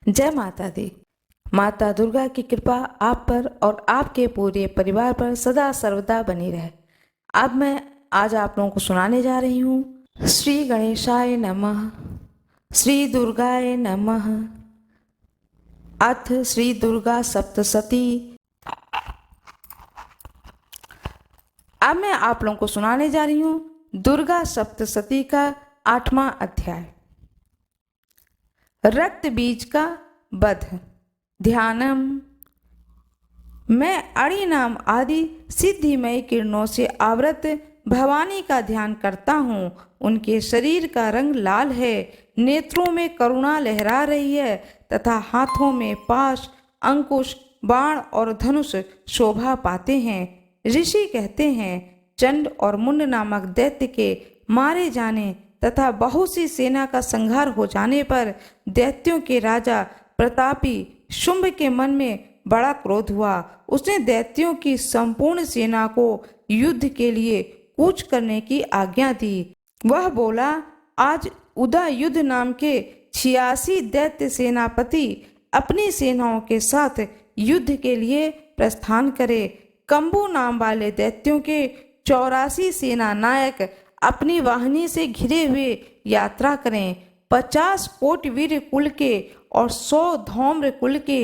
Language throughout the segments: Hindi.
जय माता दी। माता दुर्गा की कृपा आप पर और आपके पूरे परिवार पर सदा सर्वदा बनी रहे। अब मैं आज आप लोगों को सुनाने जा रही हूँ श्री गणेशाय नमः, श्री दुर्गाय नमः, अथ श्री दुर्गा सप्तशती। अब मैं आप लोगों को सुनाने जा रही हूँ दुर्गा सप्तशती का 8वां अध्याय, रक्त बीज का वध। ध्यानम। मैं अणि नाम आदि सिद्धिमय किरणों से आवृत भवानी का ध्यान करता हूँ। उनके शरीर का रंग लाल है, नेत्रों में करुणा लहरा रही है तथा हाथों में पाश, अंकुश, बाण और धनुष शोभा पाते हैं। ऋषि कहते हैं, चंड और मुंड नामक दैत्य के मारे जाने तथा बहुत सी सेना का संहार हो जाने पर दैत्यों के राजा प्रतापी शुंभ के मन में बड़ा क्रोध हुआ। उसने दैत्यों की संपूर्ण सेना को युद्ध के लिए कूच करने की आज्ञा दी। वह बोला, आज उदा युद्ध नाम के 86 दैत्य सेनापति अपनी सेनाओं के साथ युद्ध के लिए प्रस्थान करे। कंबू नाम वाले दैत्यों के 84 सेना नायक अपनी वाहिनी से घिरे हुए यात्रा करें। 50 कोट वीर कुल के और 100 धौम्र कुल के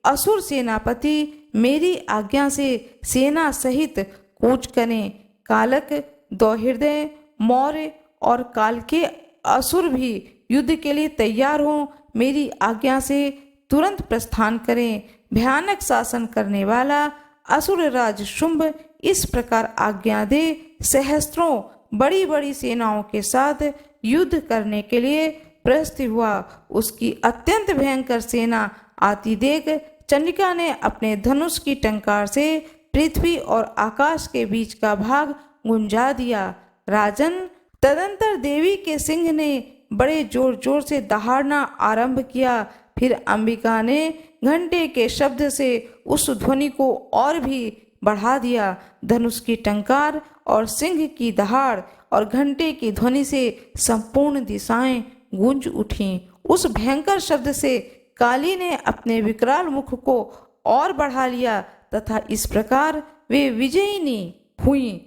असुर सेनापति मेरी आज्ञा से सेना सहित कूच करें। कालक, दोहृदय, मौर्य और काल के असुर भी युद्ध के लिए तैयार हों। मेरी आज्ञा से तुरंत प्रस्थान करें। भयानक शासन करने वाला असुर राज शुंभ इस प्रकार आज्ञा दे सहस्त्रों बड़ी बड़ी सेनाओं के साथ युद्ध करने के लिए प्रस्थित हुआ। उसकी अत्यंत भयंकर सेना आती देख चंडिका ने अपने धनुष की टंकार से पृथ्वी और आकाश के बीच का भाग गुंजा दिया। राजन, तदंतर देवी के सिंह ने बड़े जोर जोर से दहाड़ना आरंभ किया। फिर अंबिका ने घंटे के शब्द से उस ध्वनि को और भी बढ़ा दिया। धनुष की टंकार और सिंह की दहाड़ और घंटे की ध्वनि से संपूर्ण दिशाएं गूंज उठीं। उस भयंकर शब्द से काली ने अपने विकराल मुख को और बढ़ा लिया तथा इस प्रकार वे विजयिनी हुईं।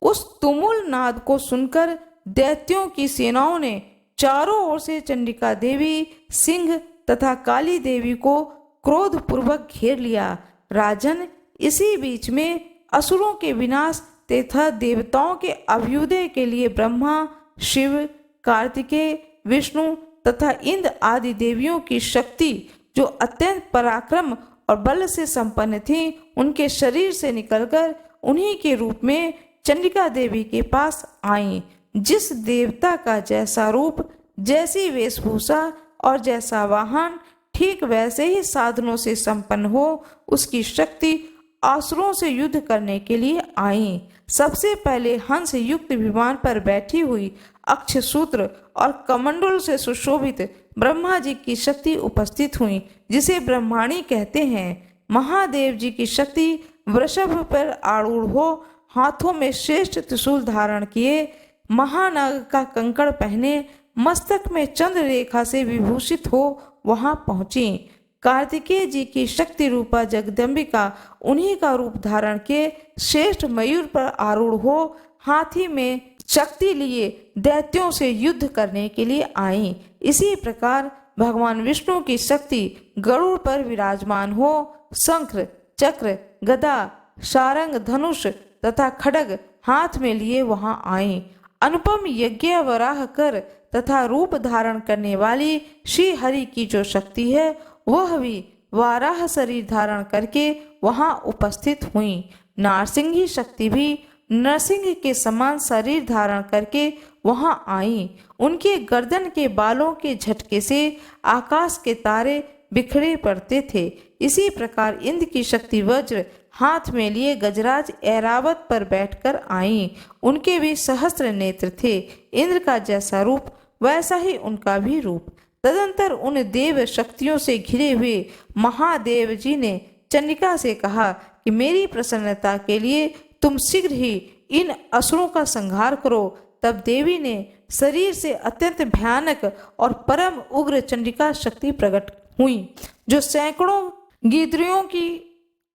उस तुमुल नाद को सुनकर दैत्यों की सेनाओं ने चारों ओर से चंडिका देवी, सिंह तथा काली देवी को क्रोधपूर्वक घेर लिया। राजन, इसी बीच में असुरों के विनाश तथा देवताओं के अभ्युदय के लिए ब्रह्मा, शिव, कार्तिकेय, विष्णु तथा इंद्र आदि देवियों की शक्ति जो अत्यंत पराक्रम और बल से संपन्न थी, उनके शरीर से निकलकर उन्हीं के रूप में चंडिका देवी के पास आईं। जिस देवता का जैसा रूप, जैसी वेशभूषा और जैसा वाहन, ठीक वैसे ही साधनों से संपन्न हो, उसकी शक्ति असुरों से युद्ध करने के लिए आई। सबसे पहले हंस युक्त विमान पर बैठी हुई अक्षसूत्र और कमंडल से सुशोभित ब्रह्मा जी की शक्ति उपस्थित हुई, जिसे ब्रह्माणी कहते हैं। महादेव जी की शक्ति वृषभ पर आरूढ़ हो, हाथों में श्रेष्ठ त्रिशूल धारण किए, महानाग का कंकड़ पहने, मस्तक में चंद्र रेखा से विभूषित हो वहां पहुंची। कार्तिकेय जी की शक्ति रूपा जगदम्बिका उन्हीं का रूप धारण के श्रेष्ठ मयूर पर आरूढ़ हो, हाथी में शक्ति लिए दैत्यों से युद्ध करने के लिए आई। इसी प्रकार भगवान विष्णु की शक्ति गरुड़ पर विराजमान हो, शंख, चक्र, गदा, सारंग, धनुष तथा खड्ग हाथ में लिए वहां आई। अनुपम यज्ञ वराह कर तथा रूप धारण करने वाली श्री हरि की जो शक्ति है, वह भी वाराह शरीर धारण करके वहां उपस्थित हुई। नारसिंही शक्ति भी नरसिंह के समान शरीर धारण करके वहां आई। उनके गर्दन के बालों के झटके से आकाश के तारे बिखरे पड़ते थे। इसी प्रकार इंद्र की शक्ति वज्र हाथ में लिए गजराज ऐरावत पर बैठकर आई। उनके भी सहस्त्र नेत्र थे। इंद्र का जैसा रूप वैसा ही उनका भी रूप। तदंतर उन देव शक्तियों से घिरे हुए महादेव जी ने चंडिका से कहा कि मेरी प्रसन्नता के लिए तुम शीघ्र ही इन असुरों का संहार करो। तब देवी ने शरीर से अत्यंत भयानक और परम उग्र चंडिका शक्ति प्रकट हुई, जो सैकड़ों गीदड़ियों की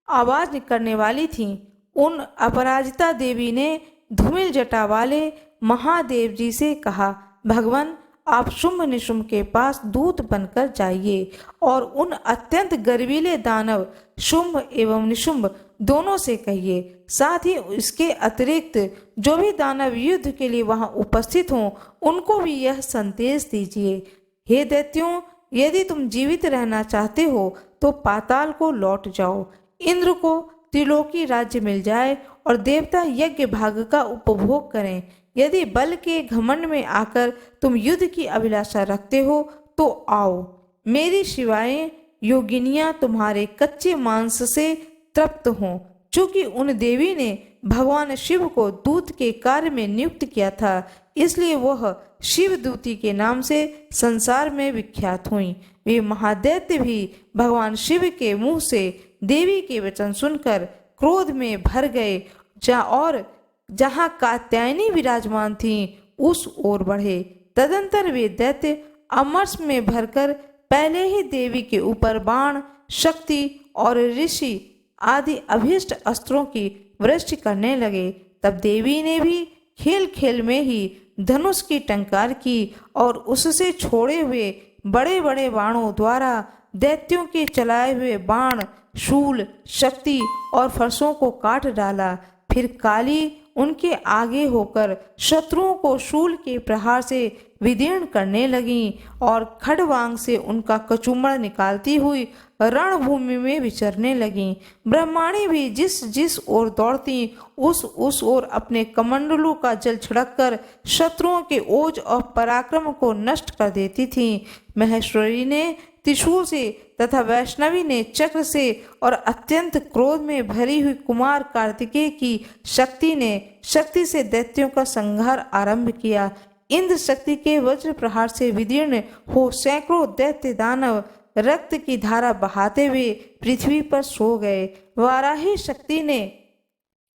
आवाज करने वाली थीं। उन अपराजिता देवी ने धूमिल जटा वाले महादेव जी से कहा, भगवान, आप शुंभ निशुंभ के पास दूत बनकर जाइए और उन अत्यंत गर्वीले दानव शुंभ एवं निशुंभ दोनों से कहिए, साथ ही इसके अतिरिक्त जो भी दानव युद्ध के लिए वहां उपस्थित हों उनको भी यह संदेश दीजिए, हे दैत्यों, यदि तुम जीवित रहना चाहते हो तो पाताल को लौट जाओ। इंद्र को त्रिलोकी राज्य मिल जाए और देवता यज्ञ भाग का उपभोग करें। यदि बल के घमंड में आकर तुम युद्ध की अभिलाषा रखते हो तो आओ, मेरी शिवाएं योगिनियां तुम्हारे कच्चे मांस से तृप्त हों। चूंकि उन देवी ने भगवान शिव को दूत के कार्य में नियुक्त किया था, इसलिए वह शिवदूती के नाम से संसार में विख्यात हुई। वे महादैत्य भी भगवान शिव के मुंह से देवी के वचन सुनकर क्रोध में भर गए और जहाँ कात्यायनी विराजमान थी उस ओर बढ़े। तदंतर वे दैत्य अमरस में भरकर पहले ही देवी के ऊपर बाण, शक्ति और ऋषि आदि अभीष्ट अस्त्रों की वृष्टि करने लगे। तब देवी ने भी खेल खेल में ही धनुष की टंकार की और उससे छोड़े हुए बड़े बड़े बाणों द्वारा दैत्यों के चलाए हुए बाण, शूल, शक्ति और फरसों को काट डाला। फिर काली उनके आगे होकर शत्रुओं को शूल के प्रहार से विदीर्ण करने लगीं और खड़वांग से उनका कचूमड़ निकालती हुई रणभूमि में विचरने लगीं। ब्रह्माणी भी जिस जिस ओर दौड़ती उस ओर अपने कमंडलों का जल छिड़ककर शत्रुओं के ओज और पराक्रम को नष्ट कर देती थीं। महेश्वरी ने त्रिशूल से तथा वैष्णवी ने चक्र से और अत्यंत क्रोध में भरी हुई कुमार कार्तिकेय की शक्ति से दैत्यों का संहार आरंभ किया। इंद्र शक्ति के वज्र प्रहार से विदीर्ण हो सैकड़ों दैत्य दानव रक्त की धारा बहाते हुए पृथ्वी पर सो गए। वाराही शक्ति ने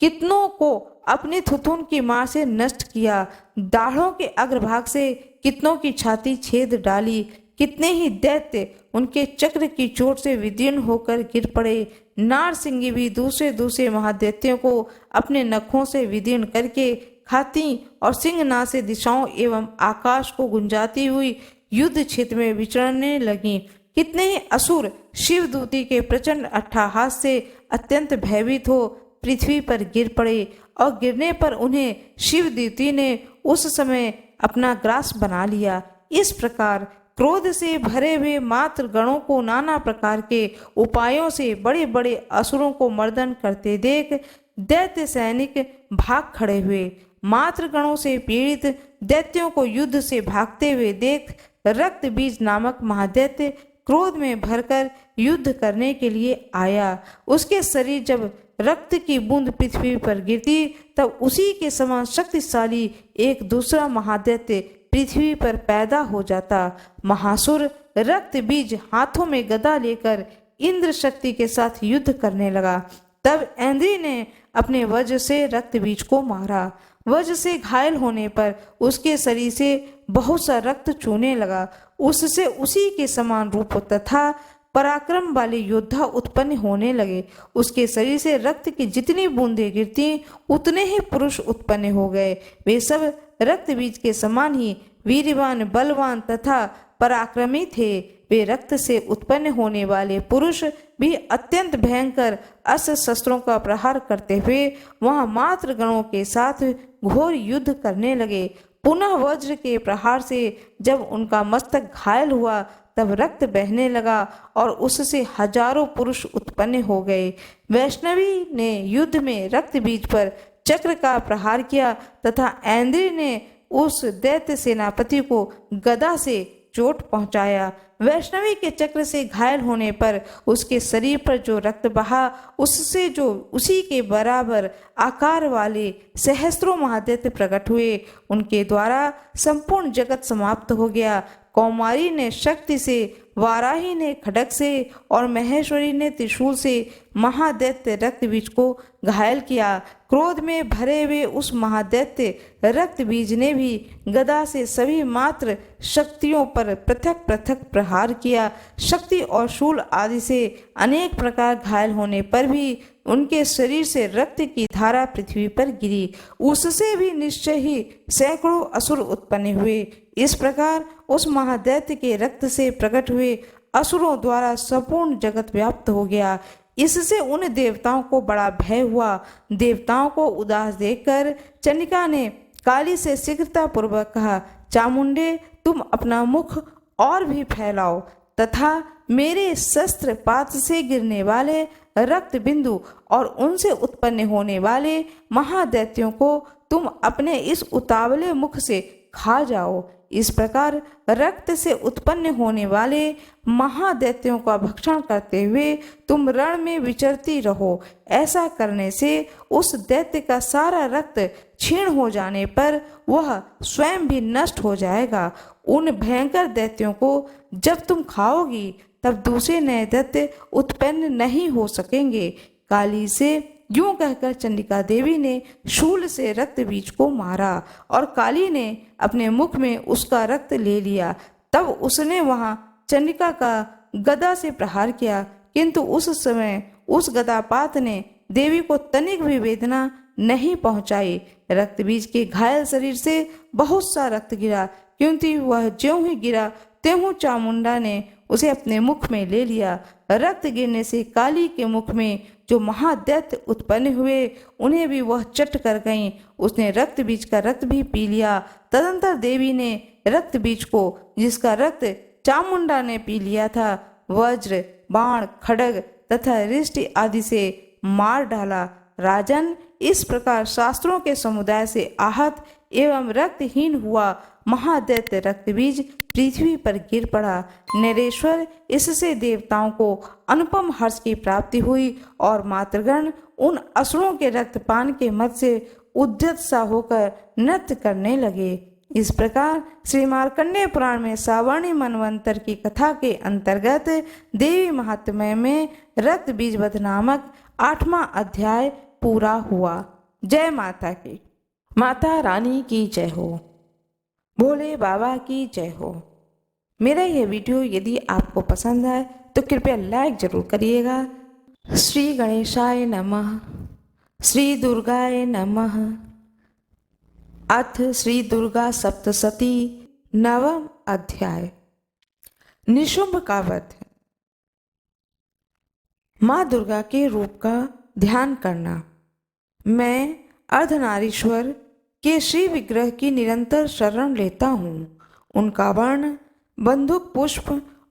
कितनों को अपनी थुथुन की मार से नष्ट किया। दाढ़ों के अग्रभाग से कितनों की छाती छेद डाली। कितने ही दैत्य उनके चक्र की चोट से विदीर्ण होकर गिर पड़े। नारसिंगी भी दूसरे महादैत्यों को अपने नखों से विदीर्ण करके खाती और सिंहनाद से दिशाओं एवं आकाश को गुंजाती हुई युद्ध क्षेत्र में विचरने लगी। कितने ही असुर शिवदूती के प्रचंड अट्टहास से अत्यंत भयभीत हो पृथ्वी पर गिर पड़े और गिरने पर उन्हें शिवदूती ने उस समय अपना ग्रास बना लिया। इस प्रकार क्रोध से भरे हुए मात्र गणों को नाना प्रकार के उपायों से बड़े बड़े असुरों को मर्दन करते देख दैत्य सैनिक भाग खड़े हुए। मात्र गणों से पीड़ित दैत्यों को युद्ध से भागते हुए देख रक्त बीज नामक महादैत्य क्रोध में भरकर युद्ध करने के लिए आया। उसके शरीर जब रक्त की बूंद पृथ्वी पर गिरती तब उसी के समान शक्तिशाली एक दूसरा महादैत्य पृथ्वी पर पैदा हो जाता। महासुर रक्त बीज हाथों में गदा लेकर इंद्र शक्ति के साथ युद्ध करने लगा। तब ऐन्द्री ने अपने वज्र से रक्त बीज को मारा। वज्र से घायल होने पर उसके शरीर से बहुत सा रक्त चूने लगा। उससे उसी के समान रूप तथा पराक्रम वाले योद्धा उत्पन्न होने लगे। उसके शरीर से रक्त की जितनी बूंदें गिरती उतने ही पुरुष उत्पन्न हो गए। वे सब रक्त बीज के समान ही वीरवान, बलवान तथा पराक्रमी थे। वे रक्त से उत्पन्न होने वाले पुरुष भी अत्यंत भयंकर अस्त्र शस्त्रों का प्रहार करते हुए वहां मात्र गणों के साथ घोर युद्ध करने लगे। पुनः वज्र के प्रहार से जब उनका मस्तक घायल हुआ तब रक्त बहने लगा और उससे हजारों पुरुष उत्पन्न हो गए। वैष्णवी ने युद्ध में रक्त बीज पर चक्र का प्रहार किया तथा ऐन्द्री ने उस दैत्य सेनापति को गदा से चोट पहुंचाया। वैष्णवी के चक्र से घायल होने पर उसके शरीर पर जो रक्त बहा उससे जो उसी के बराबर आकार वाले सहस्त्रों महादैत्य प्रकट हुए। उनके द्वारा संपूर्ण जगत समाप्त हो गया। कौमारी ने शक्ति से, वाराही ने खड्ग से और महेश्वरी ने त्रिशूल से महादैत्य रक्तबीज को घायल किया। क्रोध में भरे हुए उस महादैत्य रक्तबीज ने भी गदा से सभी मात्र शक्तियों पर पृथक पृथक प्रहार किया। शक्ति और शूल आदि से अनेक प्रकार घायल होने पर भी उनके शरीर से रक्त की धारा पृथ्वी पर गिरी। उससे भी निश्चय ही सैकड़ों असुर उत्पन्न हुए। इस प्रकार उस महादैत्य के रक्त से प्रकट हुए असुरों द्वारा संपूर्ण जगत व्याप्त हो गया। इससे उन देवताओं को बड़ा भय हुआ। देवताओं को उदास देखकर चंडिका ने काली से शीघ्रता पूर्वक कहा, चामुंडे, तुम अपना मुख और भी फैलाओ तथा मेरे शस्त्र पात से गिरने वाले रक्त बिंदु और उनसे उत्पन्न होने वाले महादैत्यों को तुम अपने इस उतावले मुख से खा जाओ। इस प्रकार रक्त से उत्पन्न होने वाले महादैत्यों का भक्षण करते हुए तुम रण में विचरती रहो। ऐसा करने से उस दैत्य का सारा रक्त क्षीण हो जाने पर वह स्वयं भी नष्ट हो जाएगा। उन भयंकर दैत्यों को जब तुम खाओगी तब दूसरे नए दैत्य उत्पन्न नहीं हो सकेंगे। काली से यूं कहकर चंडिका देवी ने शूल से रक्त बीज को मारा और काली ने अपने मुख में उसका रक्त ले लिया। तब उसने वहां चंडिका का गदा से प्रहार किया, किंतु उस समय उस गदापात ने देवी को तनिक भी वेदना नहीं पहुंचाई। रक्त बीज के घायल शरीर से बहुत सा रक्त गिरा, क्योंकि वह ज्यों ही गिरा त्यों चामुंडा ने उसे अपने मुख में ले लिया। रक्त गिरने से काली के मुख में जो महादैत्य उत्पन्न हुए उन्हें भी वह चट कर गईं। उसने रक्त बीज का रक्त भी पी लिया। तदंतर देवी ने रक्त बीज को, जिसका रक्त चामुंडा ने पी लिया था, वज्र, बाण, खड्ग तथा रिष्टि आदि से मार डाला। राजन, इस प्रकार शास्त्रों के समुदाय से आहत एवं रक्तहीन हुआ महादैत्य रक्तबीज पृथ्वी पर गिर पड़ा। नरेश्वर, इससे देवताओं को अनुपम हर्ष की प्राप्ति हुई और मातृगण उन असुरों के रक्तपान के मत से उद्यत सा होकर नृत्य करने लगे। इस प्रकार श्री मार्कंडेय पुराण में सावर्णी मनवंतर की कथा के अंतर्गत देवी महात्म्य में रक्त बीज वध नामक 8वां अध्याय पूरा हुआ। जय माता की। माता रानी की जय हो। भोले बाबा की जय हो। मेरा यह वीडियो यदि आपको पसंद आए तो कृपया लाइक जरूर करिएगा। श्री गणेशाय नमः। श्री दुर्गाय नमः। अथ श्री दुर्गा सप्तशती 9वां अध्याय। निशुंभ का वध। माँ दुर्गा के रूप का ध्यान करना। मैं अर्धनारीश्वर के श्री विग्रह की निरंतर शरण लेता हूँ। उनका वर्ण बंदूक पुष्प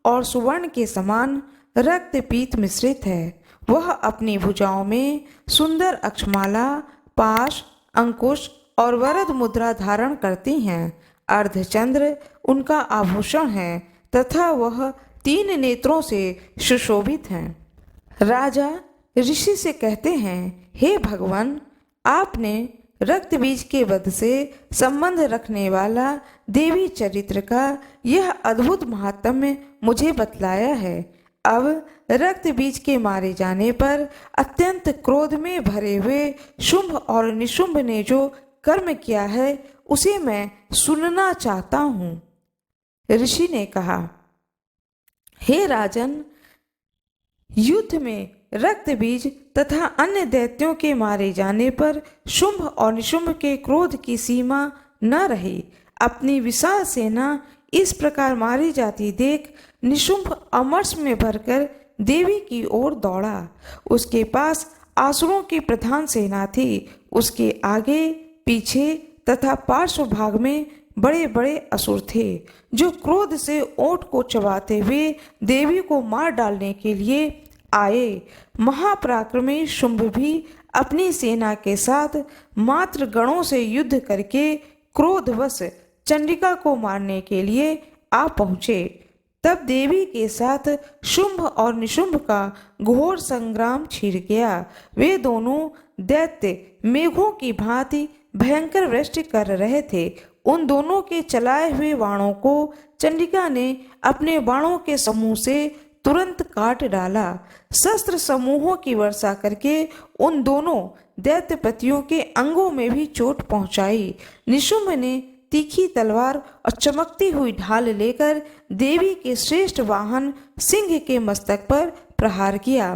और सुवर्ण के समान रक्त पीत मिश्रित है। वह अपनी भुजाओं में सुंदर अक्षमाला, पाश, अंकुश और वरद मुद्रा धारण करती हैं। अर्धचंद्र उनका आभूषण है तथा वह 3 नेत्रों से सुशोभित हैं। राजा ऋषि से कहते हैं, हे भगवान, आपने रक्त बीज के वध से संबंध रखने वाला देवी चरित्र का यह अद्भुत महात्म्य मुझे बतलाया है। अब रक्त बीज के मारे जाने पर अत्यंत क्रोध में भरे हुए शुंभ और निशुंभ ने जो कर्म किया है उसे मैं सुनना चाहता हूँ। ऋषि ने कहा, हे राजन, युद्ध में रक्त बीज तथा अन्य दैत्यों के मारे जाने पर शुंभ और निशुंभ के क्रोध की सीमा न रही। अपनी विशाल सेना इस प्रकार मारी जाती देख निशुंभ अमर्ष में भरकर देवी की ओर दौड़ा। उसके पास आसुरों की प्रधान सेना थी। उसके आगे पीछे तथा पार्श्व भाग में बड़े बड़े असुर थे, जो क्रोध से ओंठ को चबाते हुए देवी को मार डालने के लिए आए। महापराक्रमी शुंभ भी अपनी सेना के साथ मात्र गणों से युद्ध करके क्रोधवश चंडिका को मारने के लिए आ पहुँचे। तब देवी के साथ शुंभ और निशुंभ का घोर संग्राम छिड़ गया। वे दोनों दैत्य मेघों की भांति भयंकर वृष्टि कर रहे थे। उन दोनों के चलाए हुए बाणों को चंडिका ने अपने बाणों के समूह से तुरंत काट डाला। शस्त्र समूहों की वर्षा करके उन दोनों दैत्यपतियों के अंगों में भी चोट पहुंचाई। निशुंभ ने तीखी तलवार और चमकती हुई ढाल लेकर देवी के श्रेष्ठ वाहन सिंह के मस्तक पर प्रहार किया।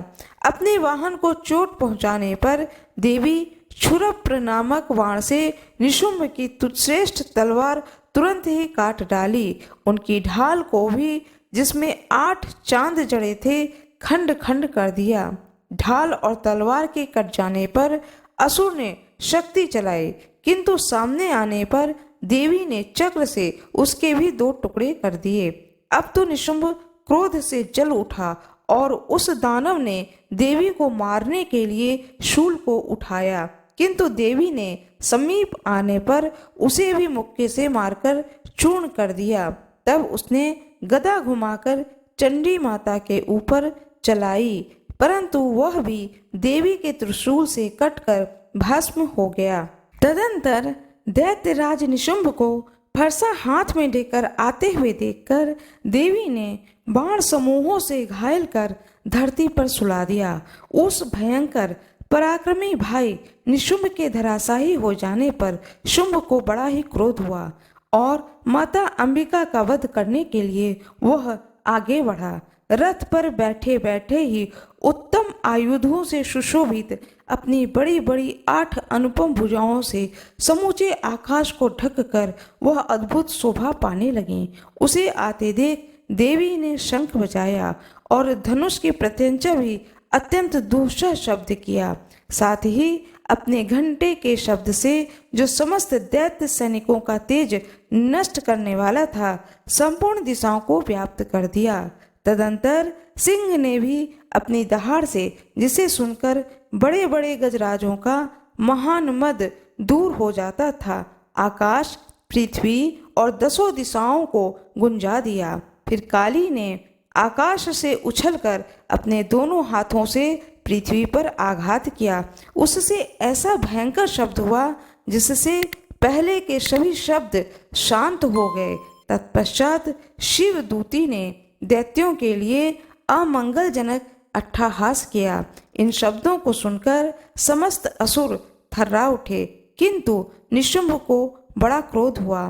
अपने वाहन को चोट पहुंचाने पर देवी क्षुरप्र नामक बाण से निशुंभ की श्रेष्ठ तलवार तुरंत ही काट डाली। उनकी ढाल को भी, जिसमें 8 चांद जड़े थे, खंड खंड कर दिया। ढाल और तलवार के कट जाने पर असुर ने शक्ति चलाई, किंतु सामने आने पर देवी ने चक्र से उसके भी 2 टुकड़े कर दिए। अब तो निशुंभ क्रोध से जल उठा और उस दानव ने देवी को मारने के लिए शूल को उठाया, किंतु देवी ने समीप आने पर उसे भी मुक्के से मारकर चूर्ण कर दिया। तब उसने गदा घुमाकर चंडी माता के ऊपर चलाई, परंतु वह भी देवी के त्रिशूल से कटकर भस्म हो गया। तदंतर दैत्यराज निशुंभ को फरसा हाथ में लेकर आते हुए देखकर देवी ने बाण समूहों से घायल कर धरती पर सुला दिया। उस भयंकर पराक्रमी भाई निशुंभ के धराशायी हो जाने पर शुंभ को बड़ा ही क्रोध हुआ और माता अंबिका का वध करने के लिए वह आगे बढ़ा। रथ पर बैठे बैठे ही उत्तम आयुधों से सुशोभित अपनी बड़ी बड़ी 8 अनुपम भुजाओं से समूचे आकाश को ढककर वह अद्भुत शोभा पाने लगी। उसे आते देख देवी ने शंख बजाया और धनुष की प्रत्यंचा भी अत्यंत दूषा शब्द किया। साथ ही अपने घंटे के शब्द से, जो समस्त दैत्य सैनिकों का तेज नष्ट करने वाला था, संपूर्ण दिशाओं को व्याप्त कर दिया। तदंतर सिंह ने भी अपनी दहाड़ से, जिसे सुनकर बड़े बड़े गजराजों का महान मद दूर हो जाता था, आकाश, पृथ्वी और 10 दिशाओं को गुंजा दिया। फिर काली ने आकाश से उछलकर अपने दोनों हाथों से पृथ्वी पर आघात किया। उससे ऐसा भयंकर शब्द हुआ जिससे पहले के सभी शब्द शांत हो गए। तत्पश्चात शिव दूती ने दैत्यों के लिए अमंगलजनक अट्टहास किया। इन शब्दों को सुनकर समस्त असुर थर्रा उठे, किंतु निशुंभ को बड़ा क्रोध हुआ।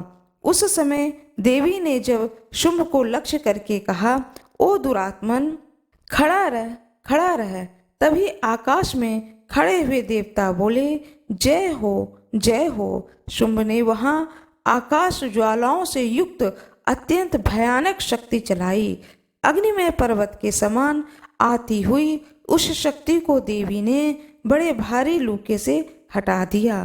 उस समय देवी ने जब शुंभ को लक्ष्य करके कहा, ओ दुरात्मन, खड़ा रह, खड़ा रह। तभी आकाश में खड़े हुए देवता बोले, जय हो, जय हो। शुंभ ने वहां आकाश ज्वालाओं से युक्त अत्यंत भयानक शक्ति चलाई। अग्निमय पर्वत के समान आती हुई उस शक्ति को देवी ने बड़े भारी लूके से हटा दिया।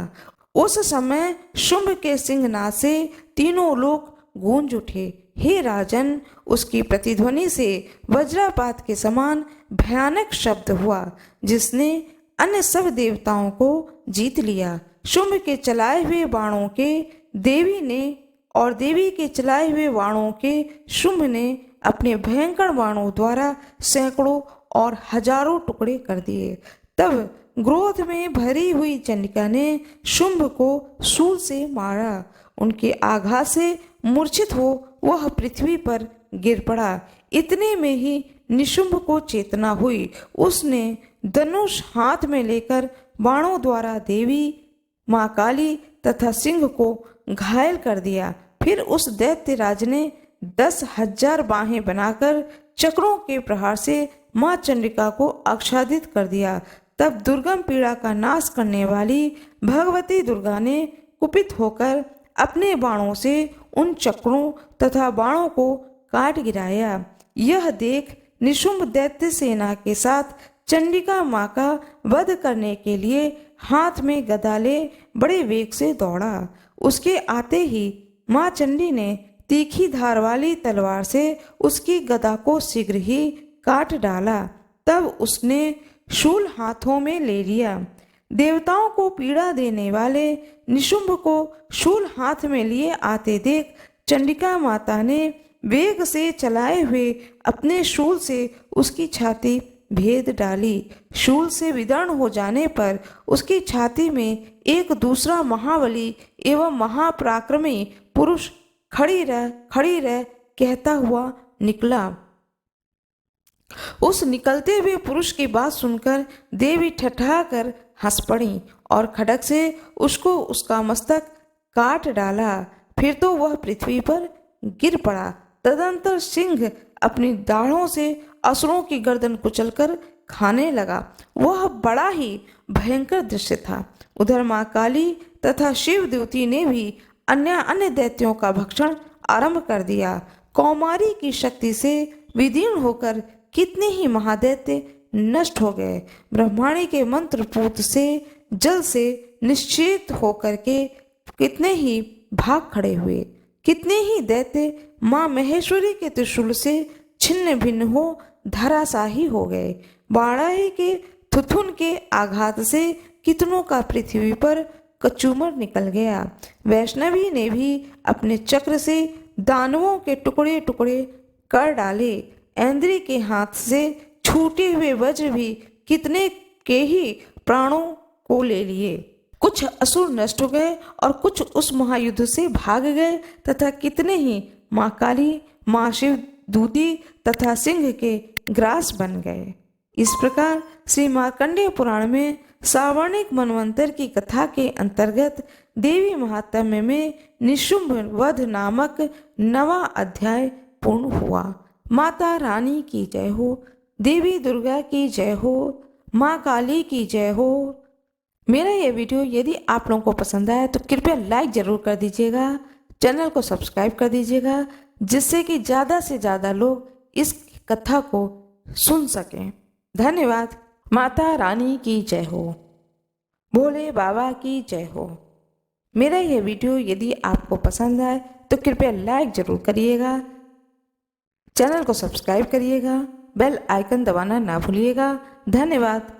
उस समय शुंभ के सिंहनाद से तीनों लोक गूंज उठे। हे राजन, उसकी प्रतिध्वनि से वज्रपात के समान भयानक शब्द हुआ, जिसने अन्य सब देवताओं को जीत लिया। शुंभ के चलाए हुए बाणों के देवी ने और देवी के चलाए हुए बाणों के शुंभ ने अपने भयंकर बाणों द्वारा सैकड़ों और हजारों टुकड़े कर दिए। तब क्रोध में भरी हुई चंडिका ने शुंभ को शूल से मारा। उनके आघात से मूर्छित हो वह पृथ्वी पर गिर पड़ा। इतने में ही निशुंभ को चेतना हुई। उसने धनुष हाथ में लेकर बाणों द्वारा देवी, माँ काली तथा सिंह को घायल कर दिया। फिर उस दैत्य राज ने 10,000 बाहें बनाकर चक्रों के प्रहार से माँ चंडिका को आच्छादित कर दिया। तब दुर्गम पीड़ा का नाश करने वाली भगवती दुर्गा ने कुपित होकर अपने बाणों से उन चक्रों तथा बाणों को काट गिराया। यह देख निशुंभ दैत्य सेना के साथ चंडिका माँ का वध करने के लिए हाथ में गदा ले बड़े वेग से दौड़ा। उसके आते ही माँ चंडी ने तीखी धार वाली तलवार से उसकी गदा को शीघ्र ही काट डाला। तब उसने शूल हाथों में ले लिया। देवताओं को पीड़ा देने वाले निशुंभ को शूल हाथ में लिए आते देख चंडिका माता ने वेग से चलाए हुए अपने शूल से उसकी छाती भेद डाली। शूल से विदर्ण हो जाने पर उसकी छाती में एक दूसरा महाबली एवं महापराक्रमी पुरुष खड़ी रह कहता हुआ निकला। उस निकलते हुए पुरुष की बात सुनकर देवी ठठाकर हंस पड़ी और खड्ग से उसको उसका मस्तक काट डाला। फिर तो वह पृथ्वी पर गिर पड़ा। तदंतर सिंह अपनी दाढ़ों से असुरों की गर्दन कुचलकर खाने लगा। वह बड़ा ही भयंकर दृश्य था। उधर माँ काली तथा शिव द्युति ने भी अन्य दैत्यों का भक्षण आरंभ कर दिया। कौमारी की शक्ति से विदीर्ण होकर कितने ही महादैत्य नष्ट हो गए। ब्रह्माणी के मंत्र पूत से जल से निश्चित होकर के कितने ही भाग खड़े हुए। कितने ही दैत्य माँ महेश्वरी के त्रिशूल से छिन्न भिन्न हो धराशाही हो गए। बाणाई के थुथुन के आघात से कितनों का पृथ्वी पर कचूमर निकल गया। वैष्णवी ने भी अपने चक्र से दानवों के टुकड़े टुकड़े कर डाले। ऐन्द्री के हाथ से छूटे हुए वज्र भी कितने के ही प्राणों को ले लिए। कुछ असुर नष्ट हो गए और कुछ उस महायुद्ध से भाग गए तथा कितने ही माँ काली, माँ शिव दूती तथा सिंह के ग्रास बन गए। इस प्रकार श्री मार्कंडेय पुराण में सावर्णिक मनवंतर की कथा के अंतर्गत देवी महात्म्य में निशुंभ वध नामक 9वां अध्याय पूर्ण हुआ। माता रानी की जय हो, देवी दुर्गा की जय हो, माँ काली की जय हो। मेरा यह वीडियो यदि आप लोगों को पसंद आया तो कृपया लाइक जरूर कर दीजिएगा, चैनल को सब्सक्राइब कर दीजिएगा, जिससे कि ज़्यादा से ज़्यादा लोग इस कथा को सुन सकें। धन्यवाद। माता रानी की जय हो, भोले बाबा की जय हो। मेरा यह वीडियो यदि आपको पसंद आए तो कृपया लाइक जरूर करिएगा, चैनल को सब्सक्राइब करिएगा, बेल आइकन दबाना ना भूलिएगा। धन्यवाद।